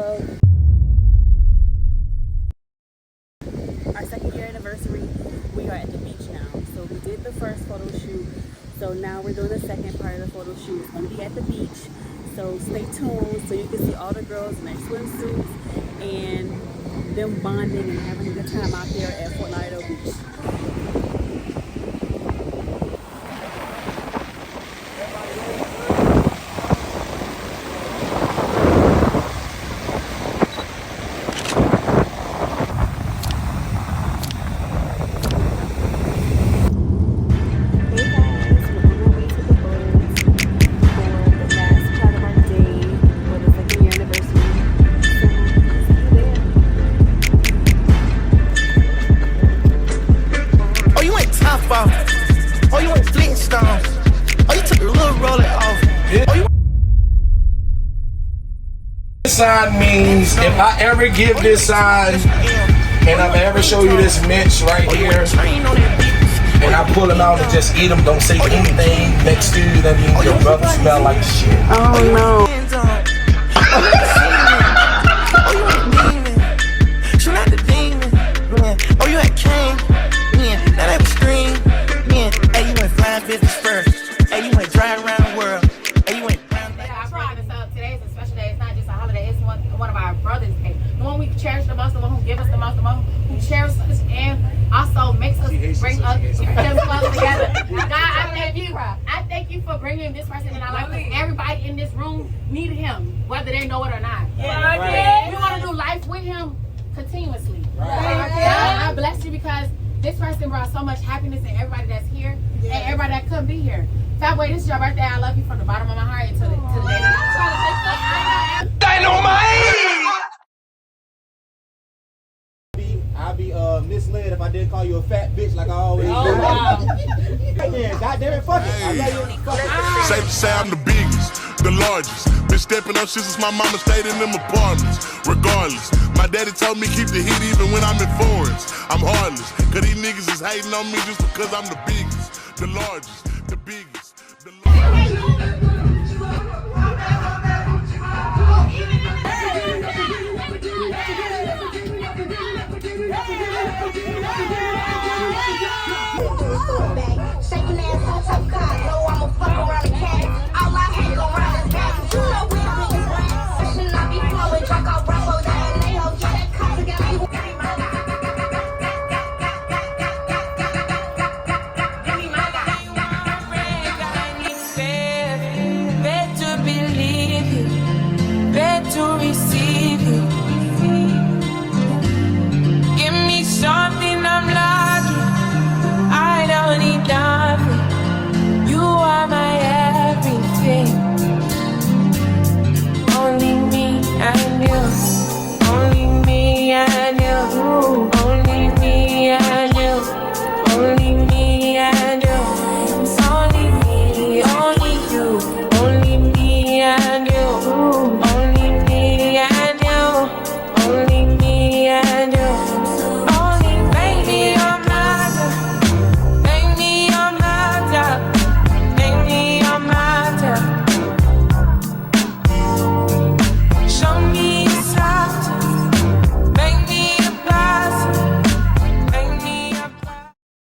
of our 2nd year anniversary. We are at the beach now. So we did the first photo shoot. So now we're doing the second part of the photo shoot. It's going to be at the beach. So stay tuned so you can see all the girls in their swimsuits and them bonding and having a good time out there at Fort Lauderdale Beach. Oh, you went Flintstones. Oh, you took a little roller off. Yeah. Oh, you. This sign means if I ever give this sign and I'm ever show you this mitch right here and I pull them out and just eat them, don't say anything next to you, that means your brother smell like shit. Oh no. Oh, you had King. Yeah, now that was Stream. Hey, you went flying business first. Hey, you went driving around the world. Hey, you went. Yeah, I promise. So today is a special day. It's not just a holiday. It's one of our brothers' day. The one we cherish the most, the one who gives us the most, the one who cherishes us, and also makes us bring us close together. God, I thank you. I thank you for bringing this person in our life. Because everybody in this room needed him, whether they know it or not. Yeah, right. We want to do life with him continuously. Right. God, I bless you because this person brought so much happiness to everybody that's here and everybody that couldn't be here. Fatboy, this is your birthday. I love you from the bottom of my heart to the day. I'd be misled if I didn't call you a fat bitch like I always do. Wow. Yeah, goddamn it, fuck it. I love you. Fuck it. Safe to say I'm the biggest, the largest. Been stepping up shit since my mama stayed in them apartments. Regardless, my daddy told me keep the heat even when I'm in foreigns. I'm heartless, cause these niggas is hating on me just because I'm the biggest, the largest, the biggest, the largest.